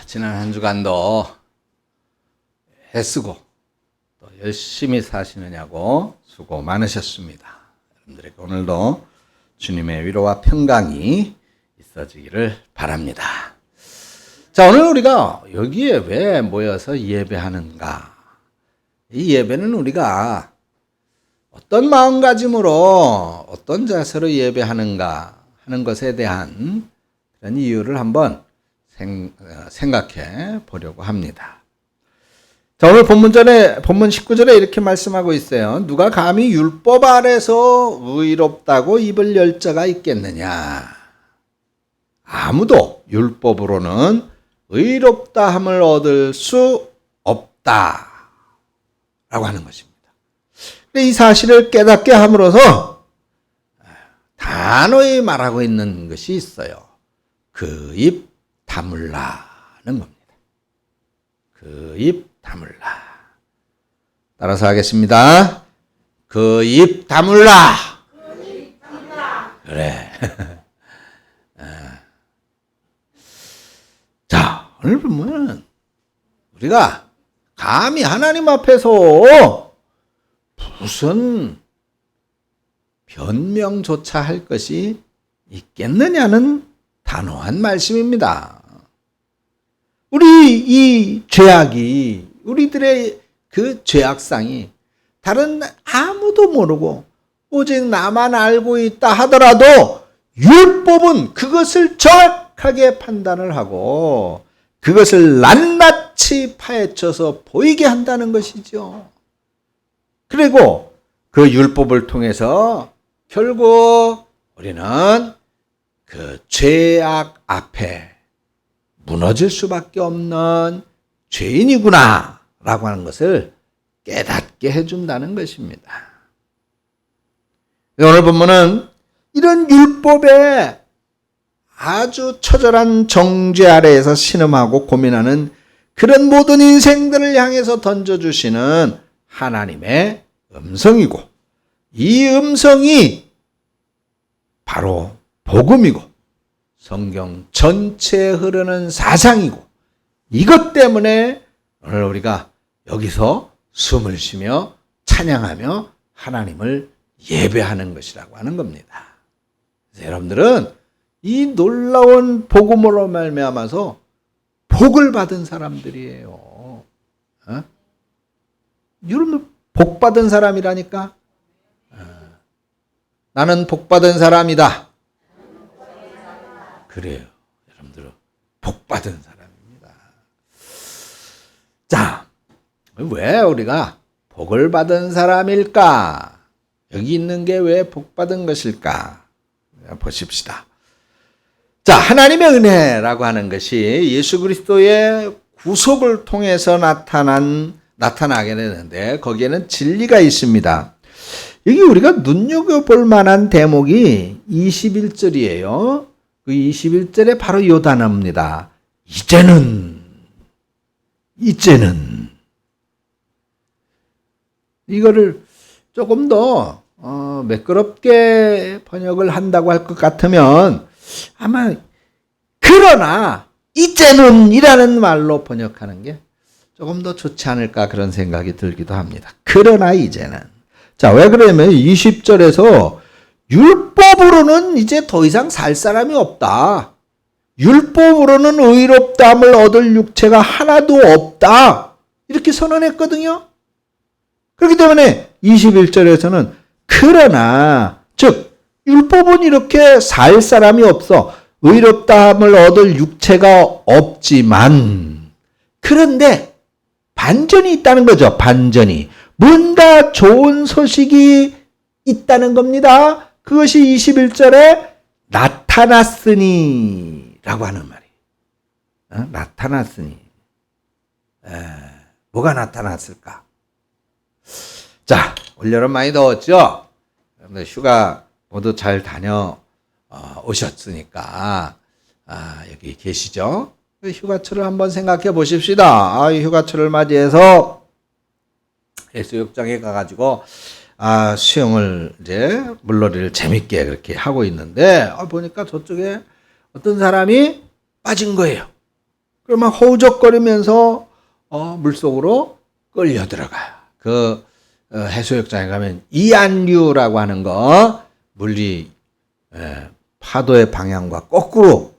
지난 한 주간도 애쓰고 또 열심히 사시느냐고 수고 많으셨습니다. 여러분들에게 오늘도 주님의 위로와 평강이 있어지기를 바랍니다. 자, 오늘 우리가 여기에 왜 모여서 예배하는가? 이 예배는 우리가 어떤 마음가짐으로 어떤 자세로 예배하는가 하는 것에 대한 그런 이유를 한번 생각해 보려고 합니다. 자, 오늘 본문 19절에 이렇게 말씀하고 있어요. 누가 감히 율법 아래서 의롭다고 입을 열 자가 있겠느냐? 아무도 율법으로는 의롭다함을 얻을 수 없다 라고 하는 것입니다. 이 사실을 깨닫게 함으로써 단호히 말하고 있는 것이 있어요. 그 입 다물라는 겁니다. 그 입 다물라. 따라서 하겠습니다. 그 입 다물라. 그래. 자, 오늘 보면 우리가 감히 하나님 앞에서 무슨 변명조차 할 것이 있겠느냐는 단호한 말씀입니다. 우리 이 죄악이, 우리들의 그 죄악상이 다른 아무도 모르고 오직 나만 알고 있다 하더라도 율법은 그것을 정확하게 판단을 하고 그것을 낱낱이 파헤쳐서 보이게 한다는 것이죠. 그리고 그 율법을 통해서 결국 우리는 그 죄악 앞에 무너질 수밖에 없는 죄인이구나 라고 하는 것을 깨닫게 해준다는 것입니다. 오늘 본문은 이런 율법에 아주 처절한 정죄 아래에서 신음하고 고민하는 그런 모든 인생들을 향해서 던져주시는 하나님의 음성이고, 이 음성이 바로 복음이고 성경 전체에 흐르는 사상이고, 이것 때문에 오늘 우리가 여기서 숨을 쉬며 찬양하며 하나님을 예배하는 것이라고 하는 겁니다. 그래서 여러분들은 이 놀라운 복음으로 말미암아서 복을 받은 사람들이에요. 여러분 복 받은 사람이라니까. 나는 복 받은 사람이다. 그래요. 여러분들은 복 받은 사람입니다. 자, 왜 우리가 복을 받은 사람일까? 여기 있는 게 왜 복 받은 것일까? 보십시다. 자, 하나님의 은혜라고 하는 것이 예수 그리스도의 구속을 통해서 나타나게 되는데 거기에는 진리가 있습니다. 여기 우리가 눈여겨볼 만한 대목이 21절이에요. 그 21절에 바로 이 단어입니다. 이제는 이거를 조금 더 매끄럽게 번역을 한다고 할 것 같으면 아마 그러나 이제는 이라는 말로 번역하는 게 조금 더 좋지 않을까 그런 생각이 들기도 합니다. 그러나 이제는. 자, 왜 그러냐면 20절에서 율법으로는 이제 더 이상 살 사람이 없다. 율법으로는 의롭다함을 얻을 육체가 하나도 없다. 이렇게 선언했거든요. 그렇기 때문에 21절에서는 그러나, 즉 율법은 이렇게 살 사람이 없어 의롭다함을 얻을 육체가 없지만, 그런데 반전이 있다는 거죠. 반전이. 뭔가 좋은 소식이 있다는 겁니다. 그것이 21절에 나타났으니 라고 하는 말이에요. 나타났으니. 뭐가 나타났을까? 자, 올여름 많이 더웠죠? 휴가 모두 잘 오셨으니까 여기 계시죠? 휴가철을 한번 생각해 보십시다. 휴가철을 맞이해서 해수욕장에 가가지고 수영을 이제 물놀이를 재밌게 그렇게 하고 있는데 보니까 저쪽에 어떤 사람이 빠진 거예요. 그러면 허우적거리면서 물속으로 끌려 들어가요. 그 해수욕장에 가면 이안류라고 하는 거, 물이 파도의 방향과 거꾸로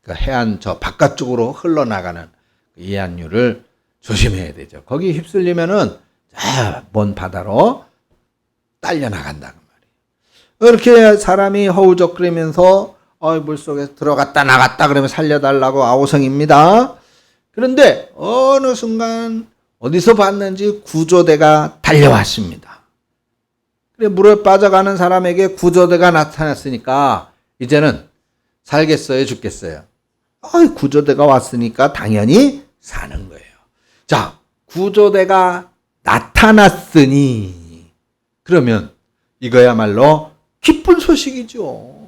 그 해안 저 바깥쪽으로 흘러나가는 이안류를 조심해야 되죠. 거기 휩쓸리면은 먼 바다로 딸려 나간다는 말이에요. 이렇게 사람이 허우적거리면서 물속에 들어갔다 나갔다 그러면 살려달라고 아우성입니다. 그런데 어느 순간 어디서 봤는지 구조대가 달려왔습니다. 그래 물에 빠져가는 사람에게 구조대가 나타났으니까 이제는 살겠어요, 죽겠어요? 구조대가 왔으니까 당연히 사는 거예요. 자, 구조대가 나타났으니 그러면 이거야말로 기쁜 소식이죠.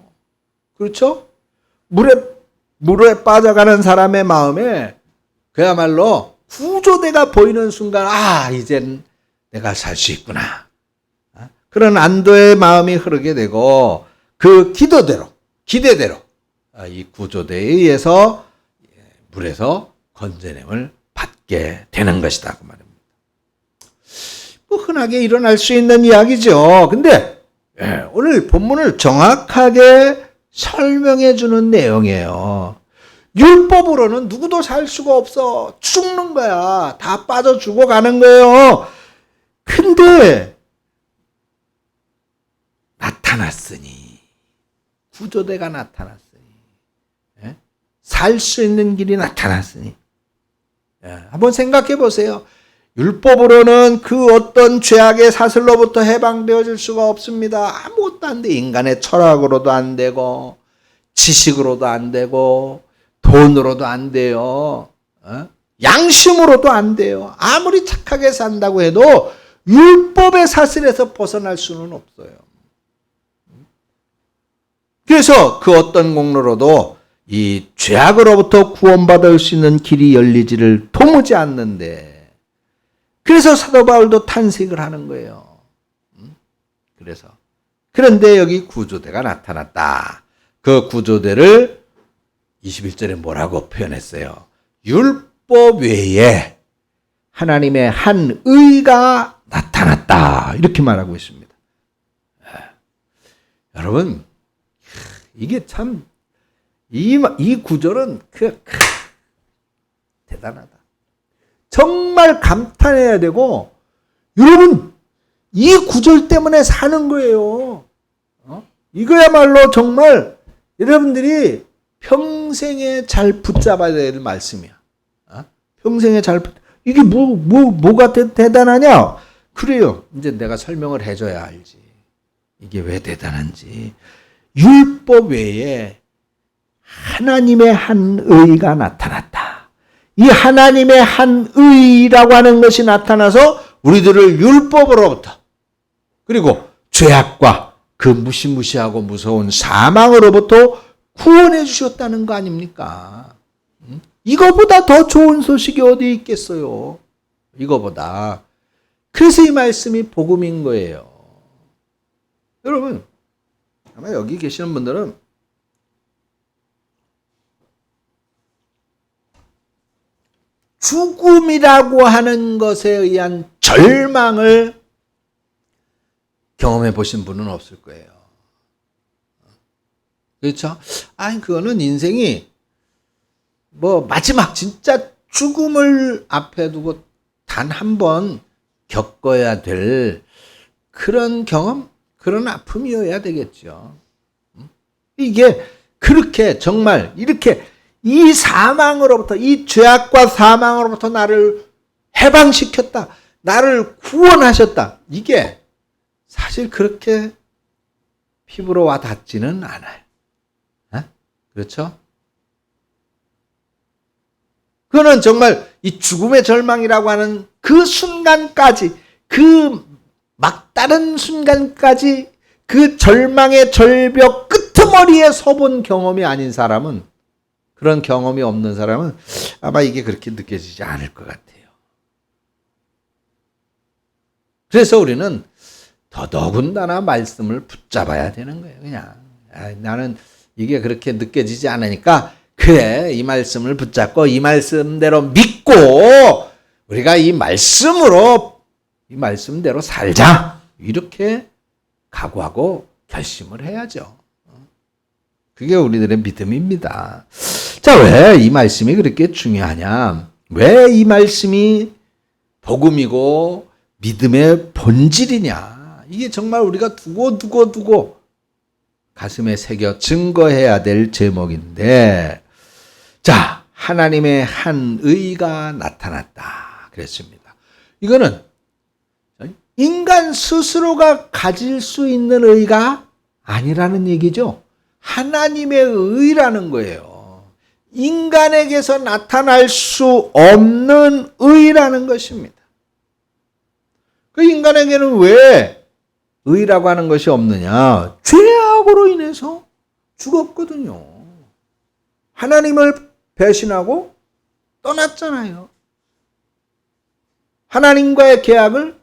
그렇죠? 물에 빠져가는 사람의 마음에 그야말로 구조대가 보이는 순간 이젠 내가 살 수 있구나. 그런 안도의 마음이 흐르게 되고 그 기대대로 이 구조대에 의해서 물에서 건져냄을 받게 되는 것이다 그 말입니다. 흔하게 일어날 수 있는 이야기죠. 근데 오늘 본문을 정확하게 설명해 주는 내용이에요. 율법으로는 누구도 살 수가 없어. 죽는 거야. 다 빠져 죽어가는 거예요. 근데 나타났으니, 구조대가 나타났으니, 살 수 있는 길이 나타났으니, 한번 생각해 보세요. 율법으로는 그 어떤 죄악의 사슬로부터 해방되어질 수가 없습니다. 아무것도 안 돼. 인간의 철학으로도 안 되고 지식으로도 안 되고 돈으로도 안 돼요. 양심으로도 안 돼요. 아무리 착하게 산다고 해도 율법의 사슬에서 벗어날 수는 없어요. 그래서 그 어떤 공로로도 이 죄악으로부터 구원받을 수 있는 길이 열리지를 도무지 않는데 그래서 사도 바울도 탄식을 하는 거예요. 그런데 여기 구조대가 나타났다. 그 구조대를 21절에 뭐라고 표현했어요? 율법 외에 하나님의 한 의가 나타났다. 이렇게 말하고 있습니다. 여러분, 이게 참, 이 구절은 대단하다. 정말 감탄해야 되고, 여러분, 이 구절 때문에 사는 거예요. 이거야말로 정말 여러분들이 평생에 잘 붙잡아야 될 말씀이야. 평생에 이게 뭐가 대단하냐? 그래요. 이제 내가 설명을 해줘야 알지. 이게 왜 대단한지. 율법 외에 하나님의 한 의가 나타났다. 이 하나님의 한 의라고 하는 것이 나타나서 우리들을 율법으로부터 그리고 죄악과 그 무시무시하고 무서운 사망으로부터 구원해 주셨다는 거 아닙니까? 이거보다 더 좋은 소식이 어디 있겠어요? 이거보다. 그래서 이 말씀이 복음인 거예요. 여러분, 아마 여기 계시는 분들은 죽음이라고 하는 것에 의한 절망을 경험해 보신 분은 없을 거예요. 그렇죠? 그거는 인생이 마지막 진짜 죽음을 앞에 두고 단 한 번 겪어야 될 그런 경험, 그런 아픔이어야 되겠죠. 이게 그렇게 정말 이렇게 이 사망으로부터, 이 죄악과 사망으로부터 나를 해방시켰다. 나를 구원하셨다. 이게 사실 그렇게 피부로 와 닿지는 않아요. 그렇죠? 그거는 정말 이 죽음의 절망이라고 하는 그 순간까지, 그 막다른 순간까지 그 절망의 절벽 끄트머리에 서본 경험이 아닌 사람은, 그런 경험이 없는 사람은 아마 이게 그렇게 느껴지지 않을 것 같아요. 그래서 우리는 더더군다나 말씀을 붙잡아야 되는 거예요. 그냥 나는 이게 그렇게 느껴지지 않으니까 그래, 이 말씀을 붙잡고 이 말씀대로 믿고 우리가 이 말씀대로 살자. 이렇게 각오하고 결심을 해야죠. 그게 우리들의 믿음입니다. 자, 왜 이 말씀이 그렇게 중요하냐? 왜 이 말씀이 복음이고 믿음의 본질이냐? 이게 정말 우리가 두고 가슴에 새겨 증거해야 될 제목인데, 자, 하나님의 한 의가 나타났다 그랬습니다. 이거는 인간 스스로가 가질 수 있는 의가 아니라는 얘기죠. 하나님의 의라는 거예요. 인간에게서 나타날 수 없는 의라는 것입니다. 그 인간에게는 왜 의라고 하는 것이 없느냐? 죄악으로 인해서 죽었거든요. 하나님을 배신하고 떠났잖아요. 하나님과의 계약을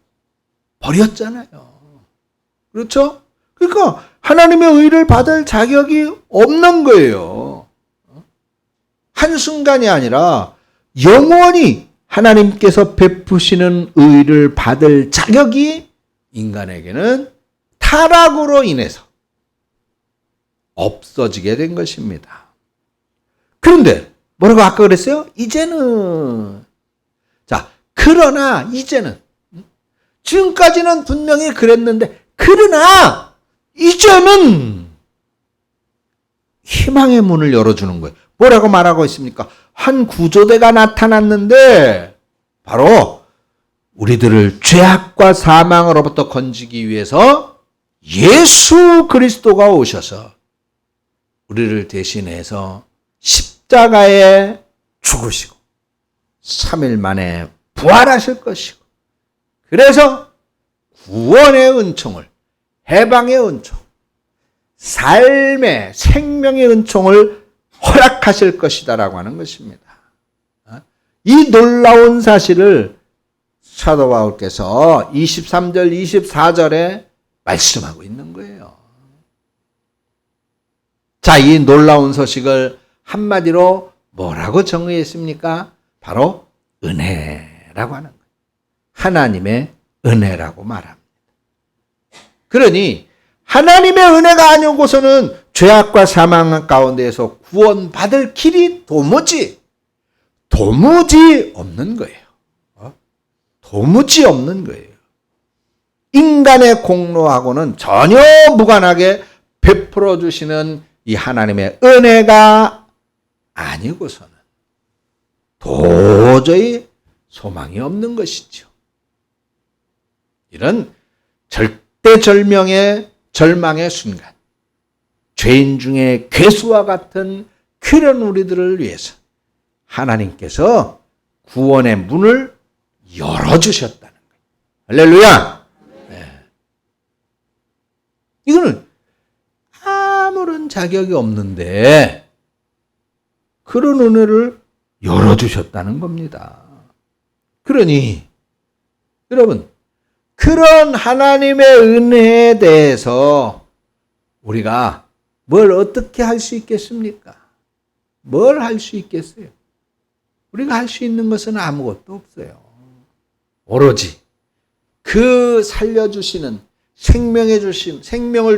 버렸잖아요. 그렇죠? 그러니까 하나님의 의를 받을 자격이 없는 거예요. 한순간이 아니라 영원히 하나님께서 베푸시는 의를 받을 자격이 인간에게는 타락으로 인해서 없어지게 된 것입니다. 그런데 뭐라고 아까 그랬어요? 이제는. 자, 그러나 이제는. 지금까지는 분명히 그랬는데, 그러나 이제는 희망의 문을 열어주는 거예요. 뭐라고 말하고 있습니까? 한 구조대가 나타났는데 바로 우리들을 죄악과 사망으로부터 건지기 위해서 예수 그리스도가 오셔서 우리를 대신해서 십자가에 죽으시고 3일 만에 부활하실 것이고, 그래서 구원의 은총을, 해방의 은총, 삶의 생명의 은총을 허락하실 것이다라고 하는 것입니다. 이 놀라운 사실을 사도 바울께서 23절, 24절에 말씀하고 있는 거예요. 자, 이 놀라운 소식을 한마디로 뭐라고 정의했습니까? 바로 은혜라고 하는 거예요. 하나님의 은혜라고 말합니다. 그러니 하나님의 은혜가 아니고서는 죄악과 사망 가운데에서 구원받을 길이 도무지 없는 거예요. 도무지 없는 거예요. 인간의 공로하고는 전혀 무관하게 베풀어 주시는 이 하나님의 은혜가 아니고서는 도저히 소망이 없는 것이죠. 이런 절대절명의 절망의 순간, 죄인 중에 괴수와 같은 그런 우리들을 위해서 하나님께서 구원의 문을 열어주셨다는 거예요. 할렐루야! 네. 이거는 아무런 자격이 없는데 그런 은혜를 열어주셨다는 겁니다. 그러니 여러분, 그런 하나님의 은혜에 대해서 우리가 뭘 어떻게 할 수 있겠습니까? 뭘 할 수 있겠어요? 우리가 할 수 있는 것은 아무것도 없어요. 오로지 그 살려주시는, 생명을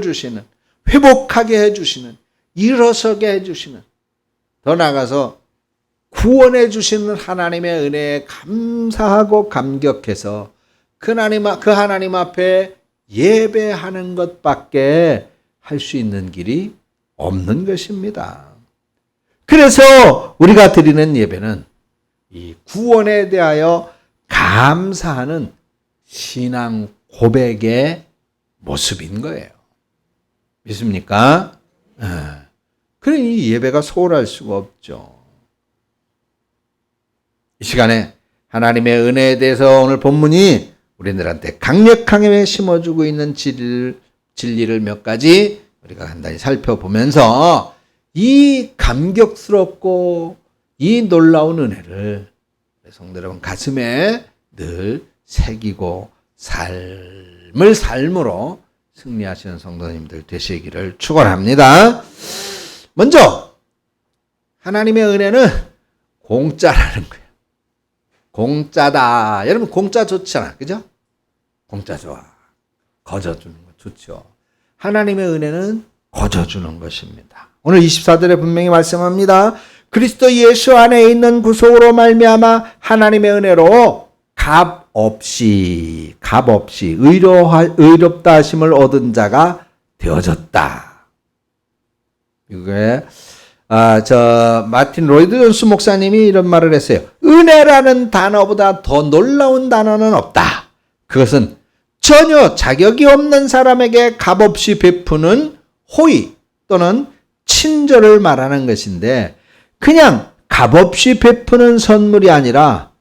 주시는, 회복하게 해주시는, 일어서게 해주시는, 더 나아가서 구원해 주시는 하나님의 은혜에 감사하고 감격해서 그 하나님 앞에 예배하는 것밖에 할 수 있는 길이 없는 것입니다. 그래서 우리가 드리는 예배는 이 구원에 대하여 감사하는 신앙 고백의 모습인 거예요. 믿습니까? 그러니 이 예배가 소홀할 수가 없죠. 이 시간에 하나님의 은혜에 대해서 오늘 본문이 우리들한테 강력하게 심어주고 있는 진리를 몇 가지 우리가 간단히 살펴보면서 이 감격스럽고 이 놀라운 은혜를 성도 여러분 가슴에 늘 새기고 삶으로 승리하시는 성도님들 되시기를 축원합니다. 먼저 하나님의 은혜는 공짜라는 거예요. 공짜다. 여러분 공짜 좋잖아. 그죠? 공짜 좋아. 거저 주는 거 좋죠. 하나님의 은혜는 거저 주는 것입니다. 오늘 24절에 분명히 말씀합니다. 그리스도 예수 안에 있는 구속으로 말미암아 하나님의 은혜로 값없이 의롭다 하심을 얻은 자가 되어졌다. 이게 마틴 로이드 존스 목사님이 이런 말을 했어요. 은혜라는 단어보다 더 놀라운 단어는 없다. 그것은 전혀 자격이 없는 사람에게 값없이 베푸는 호의 또는 친절을 말하는 것인데, 그냥 값없이 베푸는 선물이 아니라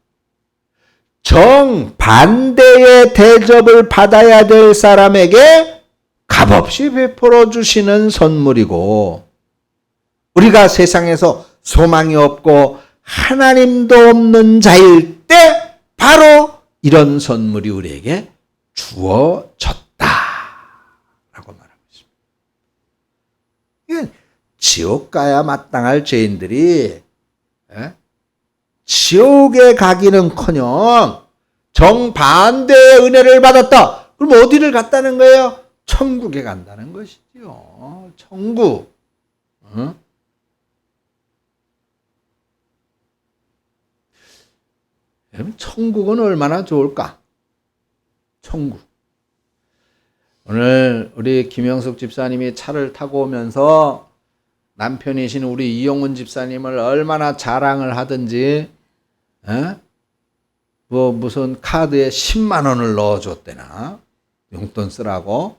정반대의 대접을 받아야 될 사람에게 값없이 베풀어 주시는 선물이고, 우리가 세상에서 소망이 없고 하나님도 없는 자일 때 바로 이런 선물이 우리에게 주어졌다 라고 말하고 있습니다. 이건 지옥 가야 마땅할 죄인들이 지옥에 가기는커녕 정반대의 은혜를 받았다. 그럼 어디를 갔다는 거예요? 천국에 간다는 것이죠. 천국. 여러분, 천국은 얼마나 좋을까? 천국. 오늘 우리 김영숙 집사님이 차를 타고 오면서 남편이신 우리 이용훈 집사님을 얼마나 자랑을 하든지, 뭐 무슨 카드에 10만 원을 넣어줬대나, 용돈 쓰라고.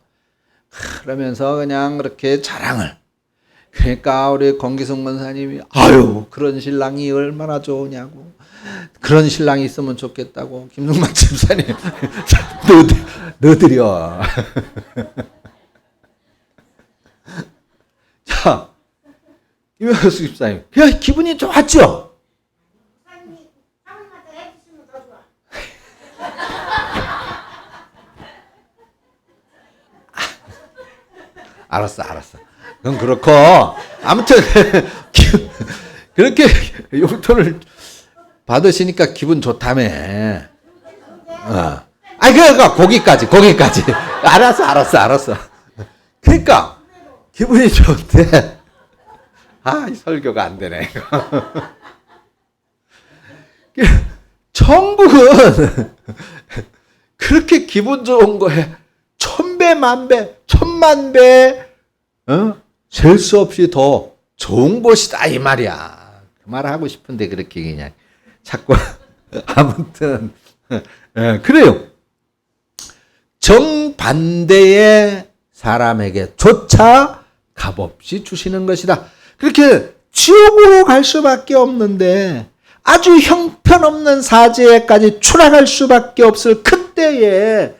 그러면서 그냥 그렇게 자랑을. 그러니까 우리 권기성 권사님이 아유 그런 신랑이 얼마나 좋으냐고, 그런 신랑이 있으면 좋겠다고. 김승만 집사님 너드려. 자, 김영수 집사님 그냥 기분이 좋았죠? 알았어. 그건 그렇고, 아무튼 그렇게 용돈을 받으시니까 기분 좋다며. 그러니까 거기까지. 알았어. 그러니까 기분이 좋대. 이 설교가 안 되네. 천국은 그렇게 기분 좋은 거에 1000배, 만배, 1000만배 셀 수 없이 더 좋은 곳이다 이 말이야. 그 말을 하고 싶은데 그렇게 그냥 자꾸 아무튼 그래요. 정반대의 사람에게조차 값없이 주시는 것이다. 그렇게 지옥으로 갈 수밖에 없는데 아주 형편없는 사지에까지 추락할 수밖에 없을 그때에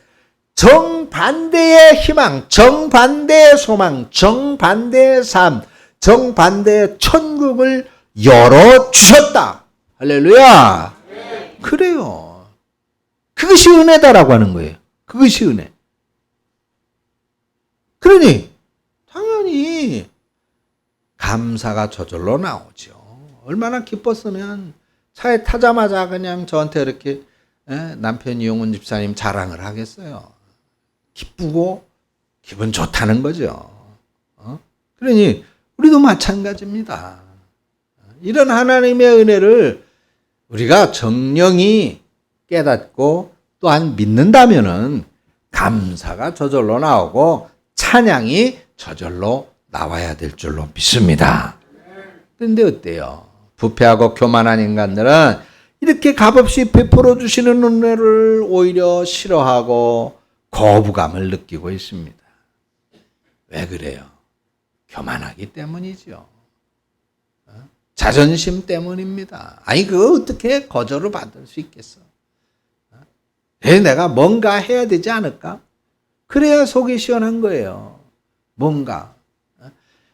정반대의 희망, 정반대의 소망, 정반대의 삶, 정반대의 천국을 열어주셨다. 할렐루야. 네. 그래요. 그것이 은혜다라고 하는 거예요. 그것이 은혜. 그러니 당연히 감사가 저절로 나오죠. 얼마나 기뻤으면 차에 타자마자 그냥 저한테 이렇게 남편 이용훈 집사님 자랑을 하겠어요. 기쁘고 기분 좋다는 거죠. 그러니 우리도 마찬가지입니다. 이런 하나님의 은혜를 우리가 정령이 깨닫고 또한 믿는다면은 감사가 저절로 나오고 찬양이 저절로 나와야 될 줄로 믿습니다. 그런데 어때요? 부패하고 교만한 인간들은 이렇게 값없이 베풀어 주시는 은혜를 오히려 싫어하고 거부감을 느끼고 있습니다. 왜 그래요? 교만하기 때문이죠. 자존심 때문입니다. 그거 어떻게 거저로 받을 수 있겠어? 내가 뭔가 해야 되지 않을까? 그래야 속이 시원한 거예요. 뭔가.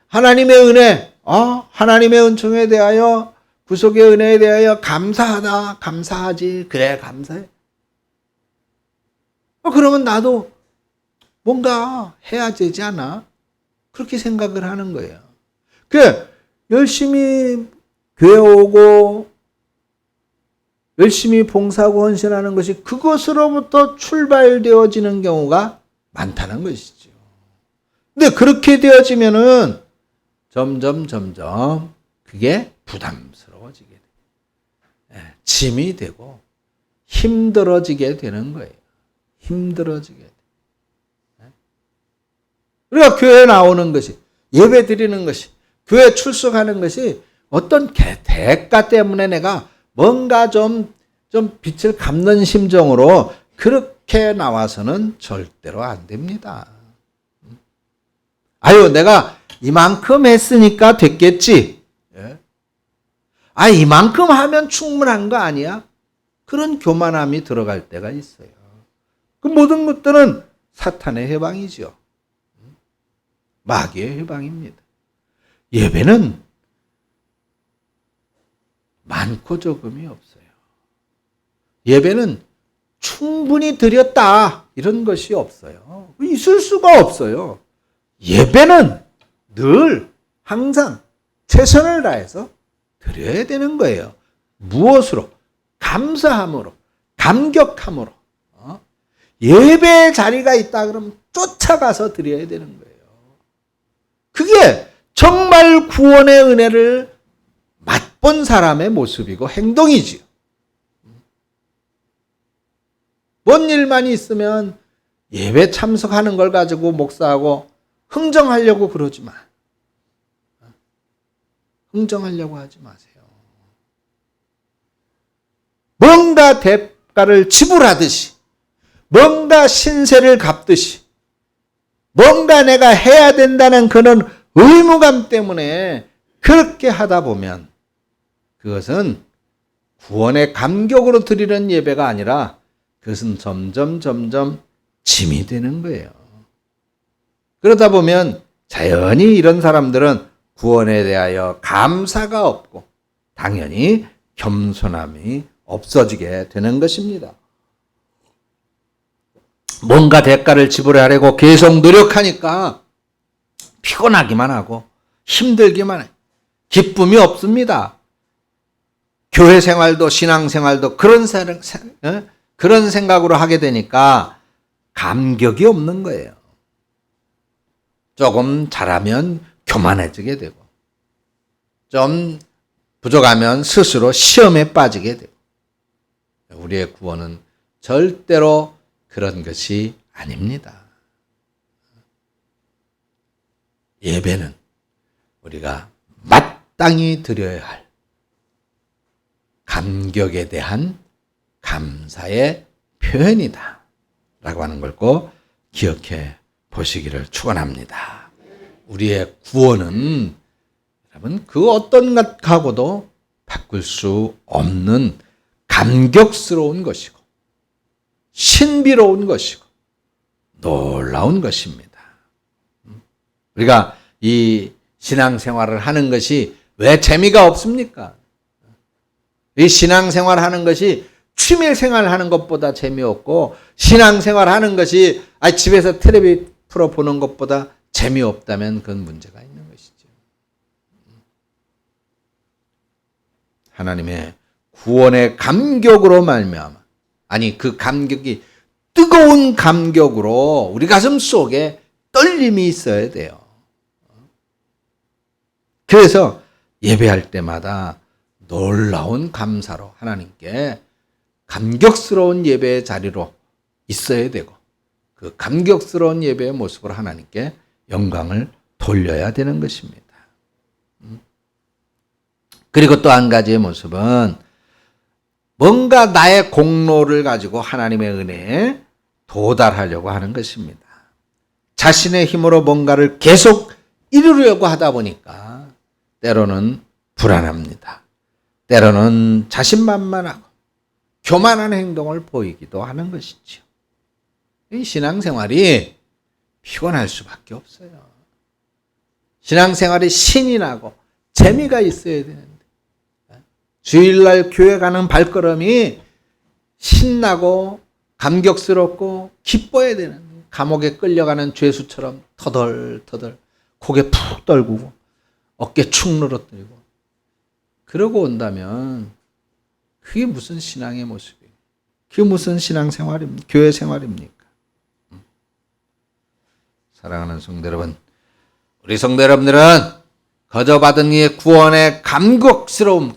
하나님의 은혜, 하나님의 은총에 대하여, 구속의 은혜에 대하여 감사하다, 감사하지. 그래, 감사해. 그러면 나도 뭔가 해야 되지 않아? 그렇게 생각을 하는 거예요. 열심히 교회 오고 열심히 봉사하고 헌신하는 것이 그것으로부터 출발되어지는 경우가 많다는 것이죠. 근데 그렇게 되어지면은 점점 그게 부담스러워지게 돼요. 짐이 되고 힘들어지게 되는 거예요. 힘들어지게 돼요. 우리가 교회에 나오는 것이, 예배 드리는 것이, 교회 출석하는 것이 어떤 대가 때문에 내가 뭔가 좀 빛을 갚는 심정으로 그렇게 나와서는 절대로 안 됩니다. 아유, 내가 이만큼 했으니까 됐겠지. 이만큼 하면 충분한 거 아니야? 그런 교만함이 들어갈 때가 있어요. 그 모든 것들은 사탄의 해방이죠. 마귀의 해방입니다. 예배는 많고 적음이 없어요. 예배는 충분히 드렸다 이런 것이 없어요. 있을 수가 없어요. 예배는 늘 항상 최선을 다해서 드려야 되는 거예요. 무엇으로? 감사함으로, 감격함으로. 예배의 자리가 있다 그러면 쫓아가서 드려야 되는 거예요. 그게 정말 구원의 은혜를 맛본 사람의 모습이고 행동이지요. 뭔 일만 있으면 예배 참석하는 걸 가지고 목사하고 흥정하려고 그러지 마. 흥정하려고 하지 마세요. 뭔가 대가를 지불하듯이, 뭔가 신세를 갚듯이, 뭔가 내가 해야 된다는 그런 의무감 때문에 그렇게 하다 보면 그것은 구원의 감격으로 드리는 예배가 아니라 그것은 점점 짐이 되는 거예요. 그러다 보면 자연히 이런 사람들은 구원에 대하여 감사가 없고 당연히 겸손함이 없어지게 되는 것입니다. 뭔가 대가를 지불하려고 계속 노력하니까 피곤하기만 하고 힘들기만 해요. 기쁨이 없습니다. 교회 생활도 신앙생활도 그런 생각으로 하게 되니까 감격이 없는 거예요. 조금 잘하면 교만해지게 되고 좀 부족하면 스스로 시험에 빠지게 되고 우리의 구원은 절대로 그런 것이 아닙니다. 예배는 우리가 마땅히 드려야 할 감격에 대한 감사의 표현이다 라고 하는 걸 꼭 기억해 보시기를 축원합니다. 우리의 구원은 여러분 그 어떤 것하고도 바꿀 수 없는 감격스러운 것이고 신비로운 것이고 놀라운 것입니다. 우리가 이 신앙생활을 하는 것이 왜 재미가 없습니까? 이 신앙생활 하는 것이 취미생활 하는 것보다 재미없고 신앙생활 하는 것이 집에서 텔레비 풀어 보는 것보다 재미없다면 그건 문제가 있는 것이죠. 하나님의 구원의 감격으로 말미암아 그 감격이 뜨거운 감격으로 우리 가슴 속에 떨림이 있어야 돼요. 그래서 예배할 때마다 놀라운 감사로 하나님께 감격스러운 예배의 자리로 있어야 되고 그 감격스러운 예배의 모습으로 하나님께 영광을 돌려야 되는 것입니다. 그리고 또 한 가지의 모습은 뭔가 나의 공로를 가지고 하나님의 은혜에 도달하려고 하는 것입니다. 자신의 힘으로 뭔가를 계속 이루려고 하다 보니까 때로는 불안합니다. 때로는 자신만만하고 교만한 행동을 보이기도 하는 것이죠. 이 신앙생활이 피곤할 수밖에 없어요. 신앙생활이 신이 나고 재미가 있어야 되는데 주일날 교회 가는 발걸음이 신나고 감격스럽고 기뻐야 되는 감옥에 끌려가는 죄수처럼 터덜터덜 고개 푹 떨구고 어깨 축 늘어뜨리고 그러고 온다면 그게 무슨 신앙의 모습이에요? 그게 무슨 신앙생활입니까? 교회 생활입니까? 사랑하는 성도 여러분, 우리 성도 여러분들은 거저받은 이 구원의 감격스러움,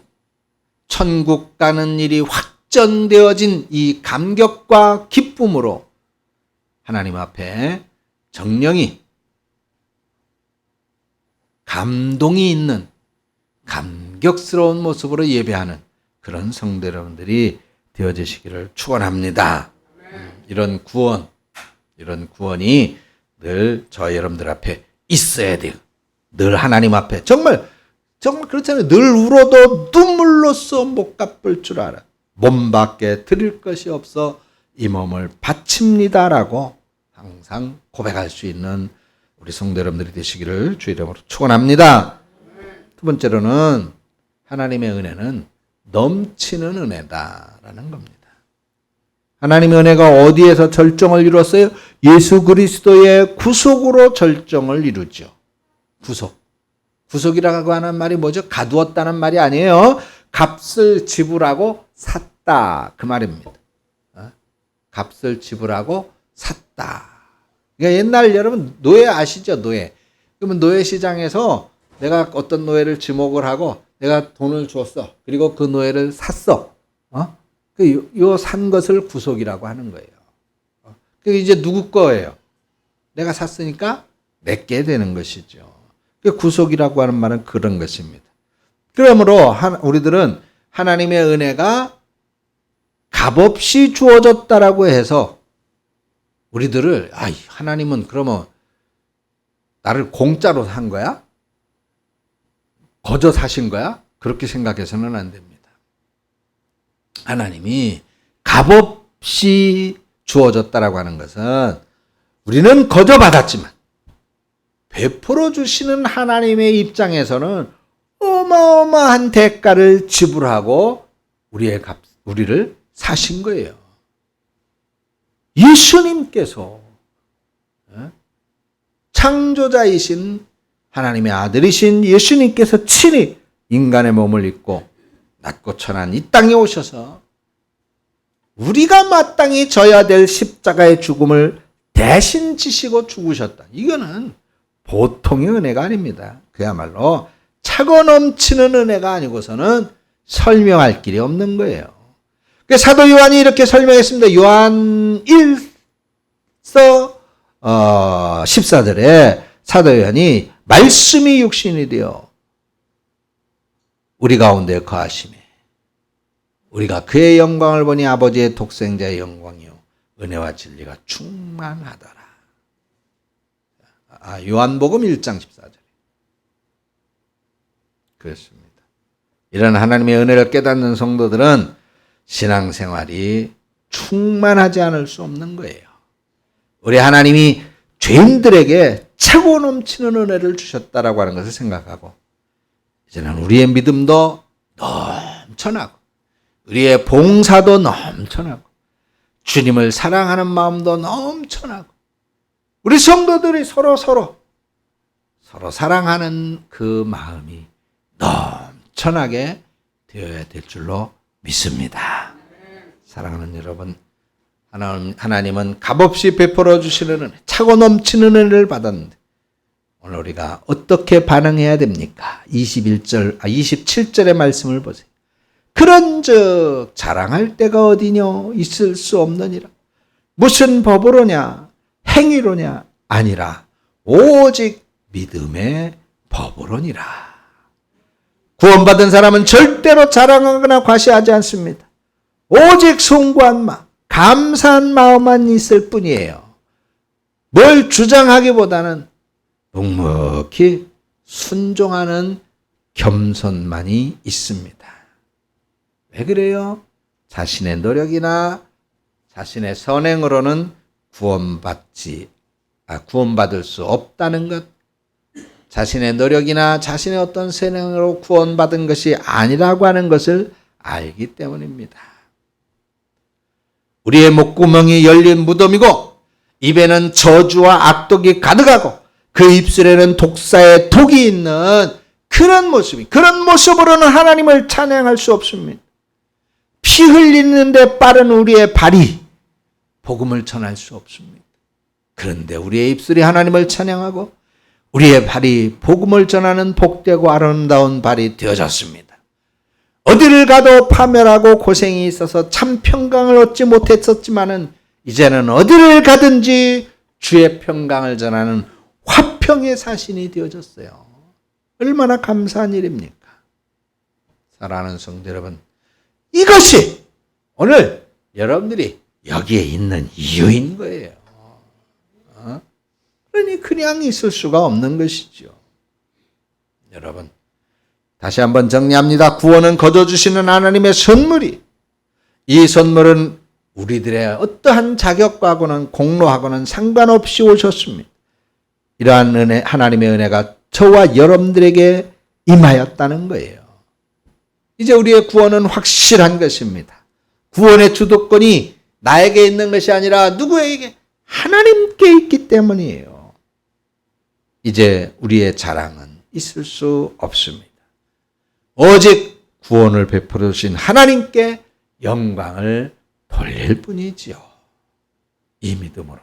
천국 가는 일이 확정되어진 이 감격과 기쁨으로 하나님 앞에 정령이 감동이 있는 감격스러운 모습으로 예배하는 그런 성도 여러분들이 되어지시기를 축원합니다. 이런 구원이 늘 저희 여러분들 앞에 있어야 돼요. 늘 하나님 앞에 정말 그렇잖아요. 늘 울어도 눈물로써 못 갚을 줄 알아. 몸밖에 드릴 것이 없어 이 몸을 바칩니다라고 항상 고백할 수 있는 우리 성도 여러분들이 되시기를 주의 이름으로 축원합니다. 두 번째로는 하나님의 은혜는 넘치는 은혜다라는 겁니다. 하나님의 은혜가 어디에서 절정을 이루었어요? 예수 그리스도의 구속으로 절정을 이루죠. 구속이라고 하는 말이 뭐죠? 가두었다는 말이 아니에요. 값을 지불하고 샀다 그 말입니다. 값을 지불하고 샀다. 그러니까 옛날 여러분 노예 아시죠? 노예. 그러면 노예 시장에서 내가 어떤 노예를 지목을 하고 내가 돈을 줬어. 그리고 그 노예를 샀어. 요 산 것을 구속이라고 하는 거예요. 그 이제 누구 거예요? 내가 샀으니까 내게 되는 것이죠. 구속이라고 하는 말은 그런 것입니다. 그러므로 우리들은 하나님의 은혜가 값없이 주어졌다라고 해서 우리들을 하나님은 그러면 나를 공짜로 산 거야? 거저 사신 거야? 그렇게 생각해서는 안 됩니다. 하나님이 값없이 주어졌다라고 하는 것은 우리는 거저 받았지만 베풀어 주시는 하나님의 입장에서는 어마어마한 대가를 지불하고 우리를 사신 거예요. 예수님께서 창조자이신 하나님의 아들이신 예수님께서 친히 인간의 몸을 입고 낮고 천한 이 땅에 오셔서 우리가 마땅히 져야 될 십자가의 죽음을 대신 지시고 죽으셨다. 이거는 보통의 은혜가 아닙니다. 그야말로 차고 넘치는 은혜가 아니고서는 설명할 길이 없는 거예요. 사도 요한이 이렇게 설명했습니다. 요한 1서 14절에 사도 요한이 말씀이 육신이 되어 우리 가운데 거하심에 우리가 그의 영광을 보니 아버지의 독생자의 영광이요 은혜와 진리가 충만하더라. 요한복음 1장 14절. 그렇습니다. 이런 하나님의 은혜를 깨닫는 성도들은 신앙생활이 충만하지 않을 수 없는 거예요. 우리 하나님이 죄인들에게 차고 넘치는 은혜를 주셨다라고 하는 것을 생각하고 이제는 우리의 믿음도 넘쳐나고 우리의 봉사도 넘쳐나고 주님을 사랑하는 마음도 넘쳐나고 우리 성도들이 서로 사랑하는 그 마음이 넘쳐나게 되어야 될 줄로 믿습니다. 사랑하는 여러분, 하나님은 값없이 베풀어 주시는 은혜, 차고 넘치는 은혜를 받았는데 오늘 우리가 어떻게 반응해야 됩니까? 27절의 말씀을 보세요. 그런즉 자랑할 데가 어디뇨? 있을 수 없느니라. 무슨 법으로냐? 행위로냐? 아니라 오직 믿음의 법으로니라. 구원받은 사람은 절대로 자랑하거나 과시하지 않습니다. 오직 송구한 마음, 감사한 마음만 있을 뿐이에요. 뭘 주장하기보다는 묵묵히 순종하는 겸손만이 있습니다. 왜 그래요? 자신의 노력이나 자신의 선행으로는 구원받을 수 없다는 것, 자신의 노력이나 자신의 어떤 선행으로 구원받은 것이 아니라고 하는 것을 알기 때문입니다. 우리의 목구멍이 열린 무덤이고 입에는 저주와 악독이 가득하고 그 입술에는 독사의 독이 있는 그런 모습으로는 하나님을 찬양할 수 없습니다. 피 흘리는데 빠른 우리의 발이 복음을 전할 수 없습니다. 그런데 우리의 입술이 하나님을 찬양하고 우리의 발이 복음을 전하는 복되고 아름다운 발이 되어졌습니다. 어디를 가도 파멸하고 고생이 있어서 참 평강을 얻지 못했었지만은 이제는 어디를 가든지 주의 평강을 전하는 화평의 사신이 되어졌어요. 얼마나 감사한 일입니까? 사랑하는 성도 여러분, 이것이 오늘 여러분들이 여기에 있는 이유인 거예요. 그러니 그냥 있을 수가 없는 것이죠. 여러분, 다시 한번 정리합니다. 구원은 거저 주시는 하나님의 선물이, 이 선물은 우리들의 어떠한 자격과고는 공로하고는 상관없이 오셨습니다. 이러한 은혜, 하나님의 은혜가 저와 여러분들에게 임하였다는 거예요. 이제 우리의 구원은 확실한 것입니다. 구원의 주도권이 나에게 있는 것이 아니라 누구에게? 하나님께 있기 때문이에요. 이제 우리의 자랑은 있을 수 없습니다. 오직 구원을 베풀어 주신 하나님께 영광을 돌릴 뿐이지요. 이 믿음으로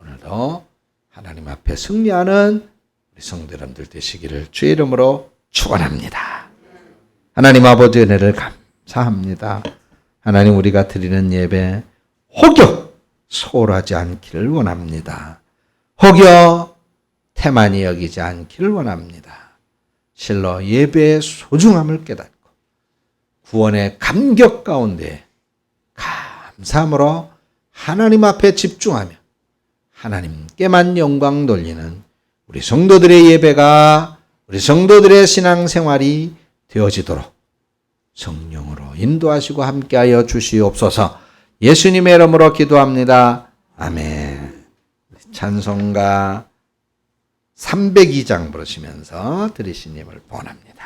오늘도 하나님 앞에 승리하는 우리 성도 여러분들 되시기를 주의 이름으로 축원합니다. 하나님 아버지 은혜를 감사합니다. 하나님, 우리가 드리는 예배 혹여 소홀하지 않기를 원합니다. 혹여 태만히 여기지 않기를 원합니다. 실로 예배의 소중함을 깨닫고 구원의 감격 가운데 감사함으로 하나님 앞에 집중하며 하나님께만 영광 돌리는 우리 성도들의 예배가, 우리 성도들의 신앙생활이 되어지도록 성령으로 인도하시고 함께하여 주시옵소서. 예수님의 이름으로 기도합니다. 아멘. 찬송가 302장 부르시면서 들으신 님을 원합니다.